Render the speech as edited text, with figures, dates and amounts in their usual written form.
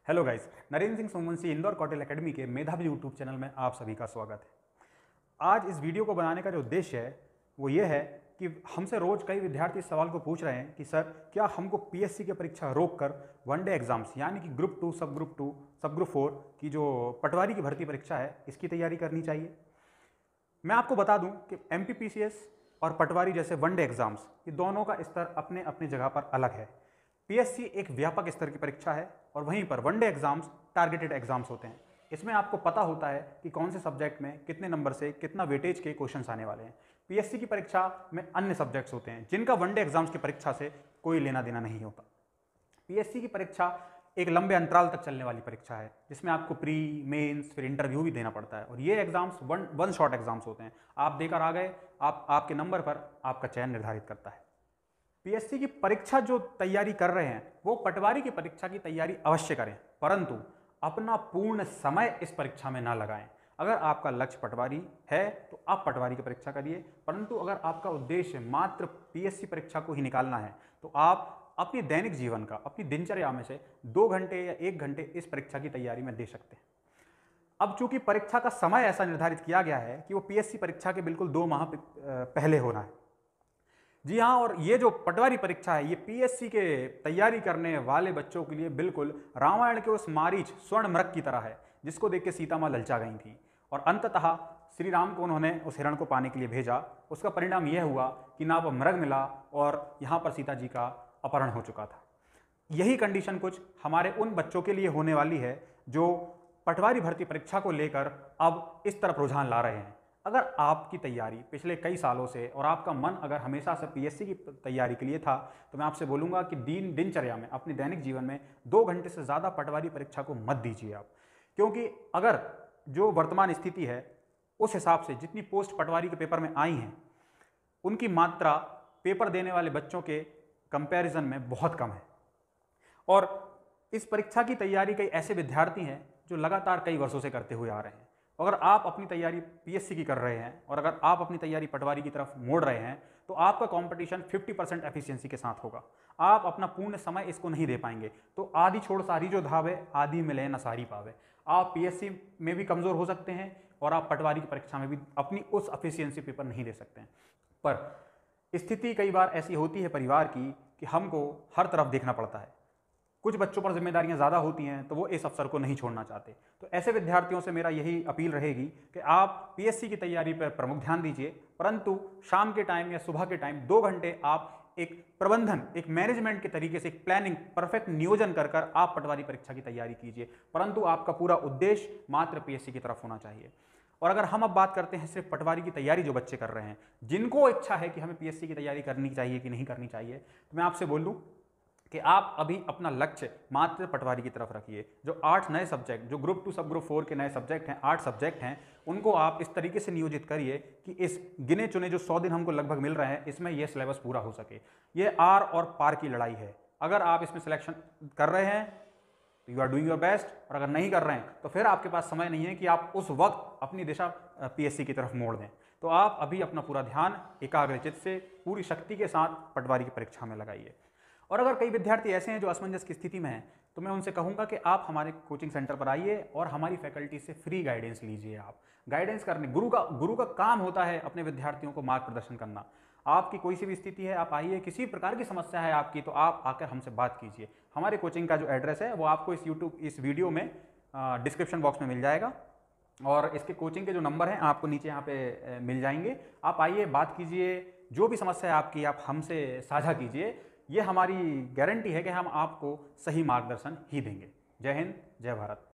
Hello guys, Narendra Singh Somvanshi Indore Kautilya academy के मेधावी YouTube channel में आप सभी का स्वागत है। आज इस वीडियो को बनाने का जो उद्देश्य है वो ये है कि हमसे रोज कई विद्यार्थी इस सवाल को पूछ रहे हैं कि सर क्या हमको पीएससी की परीक्षा रोककर वनडे एग्जाम्स यानी कि ग्रुप 2, सब ग्रुप 4 की जो पटवारी की भर्ती परीक्षा है इसकी तैयारी करनी चाहिए। मैं आपको बता दूं कि एमपीपीसीएस और पटवारी जैसे वनडे एग्जाम्स ये दोनों का स्तर अपने अपनी जगह पर अलग है। पीएससी एक व्यापक स्तर की परीक्षा है और वहीं पर वनडे एग्जाम्स टारगेटेड एग्जाम्स होते हैं। इसमें आपको पता होता है कि कौन से सब्जेक्ट में कितने नंबर से कितना वेटेज के क्वेश्चंस आने वाले हैं। पीएससी की परीक्षा में अन्य सब्जेक्ट्स होते हैं जिनका वनडे एग्जाम्स की परीक्षा से कोई लेना देना नहीं होता। पीएससी की परीक्षा एक लंबे अंतराल तक चलने वाली परीक्षा है जिसमें आपको प्री मेंस फिर इंटरव्यू भी देना पड़ता है और ये एग्जाम्स वन शॉट एग्जाम्स होते हैं। आप देकर आ गए, आपके नंबर पर आपका चयन निर्धारित करता है। पीएससी की परीक्षा जो तैयारी कर रहे हैं वो पटवारी की परीक्षा की तैयारी अवश्य करें, परंतु अपना पूर्ण समय इस परीक्षा में ना लगाएं। अगर आपका लक्ष्य पटवारी है तो आप पटवारी की परीक्षा करिए, परंतु अगर आपका उद्देश्य मात्र पीएससी परीक्षा को ही निकालना है तो आप अपने दैनिक जीवन का, अपनी दिनचर्या में से 2 घंटे या 1 घंटे इस परीक्षा की तैयारी में दे सकते हैं। अब चूंकि परीक्षा का समय ऐसा निर्धारित किया गया है कि वो पीएससी परीक्षा के बिल्कुल 2 माह पहले होना है। जी हाँ, और ये जो पटवारी परीक्षा है ये पीएससी के तैयारी करने वाले बच्चों के लिए बिल्कुल रामायण के उस मारीच स्वर्ण मृग की तरह है जिसको देख के सीता माँ ललचा गई थी और अंततः श्री राम को उन्होंने उस हिरण को पाने के लिए भेजा। उसका परिणाम यह हुआ कि ना वह मृग मिला और यहाँ पर सीता जी का अपहरण हो चुका था। यही कंडीशन कुछ हमारे उन बच्चों के लिए होने वाली है जो पटवारी भर्ती परीक्षा को लेकर अब इस तरफ रुझान ला रहे हैं। अगर आपकी तैयारी पिछले कई सालों से और आपका मन अगर हमेशा से पीएससी की तैयारी के लिए था तो मैं आपसे बोलूंगा कि दिनचर्या में, अपने दैनिक जीवन में 2 घंटे से ज़्यादा पटवारी परीक्षा को मत दीजिए आप, क्योंकि अगर जो वर्तमान स्थिति है उस हिसाब से जितनी पोस्ट पटवारी के पेपर में आई हैं उनकी मात्रा पेपर देने वाले बच्चों के कंपैरिजन में बहुत कम है। और इस परीक्षा की तैयारी कई ऐसे विद्यार्थी हैं जो लगातार कई वर्षों से करते हुए आ रहे हैं। अगर आप अपनी तैयारी पीएससी की कर रहे हैं और अगर आप अपनी तैयारी पटवारी की तरफ मोड़ रहे हैं तो आपका कंपटीशन 50% एफिशिएंसी के साथ होगा। आप अपना पूर्ण समय इसको नहीं दे पाएंगे तो आधी छोड़ सारी जो धावे आधी मिले न सारी पावे। आप पीएससी में भी कमज़ोर हो सकते हैं और आप पटवारी की परीक्षा में भी अपनी उस एफिशिएंसी पेपर नहीं दे सकते हैं। पर स्थिति कई बार ऐसी होती है परिवार की कि हमको हर तरफ देखना पड़ता है। कुछ बच्चों पर जिम्मेदारियां ज़्यादा होती हैं तो वो इस अवसर को नहीं छोड़ना चाहते। तो ऐसे विद्यार्थियों से मेरा यही अपील रहेगी कि आप पीएससी की तैयारी पर प्रमुख ध्यान दीजिए, परंतु शाम के टाइम या सुबह के टाइम 2 घंटे आप एक प्रबंधन, एक मैनेजमेंट के तरीके से, एक प्लानिंग, परफेक्ट नियोजन कर कर आप पटवारी परीक्षा की तैयारी कीजिए, परंतु आपका पूरा उद्देश्य मात्र पीएससी की तरफ होना चाहिए। और अगर हम अब बात करते हैं सिर्फ पटवारी की तैयारी जो बच्चे कर रहे हैं, जिनको इच्छा है कि हमें पीएससी की तैयारी करनी चाहिए कि नहीं करनी चाहिए, तो मैं आपसे बोल दूं कि आप अभी अपना लक्ष्य मात्र पटवारी की तरफ रखिए। जो 8 नए सब्जेक्ट, जो ग्रुप 2 सब ग्रुप 4 के नए सब्जेक्ट हैं, 8 सब्जेक्ट हैं, उनको आप इस तरीके से नियोजित करिए कि इस गिने चुने जो 100 दिन हमको लगभग मिल रहे हैं इसमें यह सिलेबस पूरा हो सके। ये आर और पार की लड़ाई है। अगर आप इसमें सिलेक्शन कर रहे हैं तो you are doing your best, और अगर नहीं कर रहे हैं तो फिर आपके पास समय नहीं है कि आप उस वक्त अपनी दिशा पीएससी की तरफ मोड़ दें। तो आप अभी अपना पूरा ध्यान एकाग्रचित्त से पूरी शक्ति के साथ पटवारी की परीक्षा में लगाइए। और अगर कई विद्यार्थी ऐसे हैं जो असमंजस की स्थिति में हैं तो मैं उनसे कहूंगा कि आप हमारे कोचिंग सेंटर पर आइए और हमारी फैकल्टी से फ्री गाइडेंस लीजिए। आप गाइडेंस करने, गुरु का काम होता है अपने विद्यार्थियों को मार्गदर्शन करना। आपकी कोई सी भी स्थिति है, आप आइए, किसी प्रकार की समस्या है आपकी तो आप आकर हमसे बात कीजिए। हमारे कोचिंग का जो एड्रेस है वो आपको इस वीडियो में डिस्क्रिप्शन बॉक्स में मिल जाएगा और इसके कोचिंग के जो नंबर हैं आपको नीचे यहाँ पे मिल जाएंगे। आप आइए, बात कीजिए, जो भी समस्या है आपकी आप हमसे साझा कीजिए। ये हमारी गारंटी है कि हम आपको सही मार्गदर्शन ही देंगे। जय हिंद, जय भारत।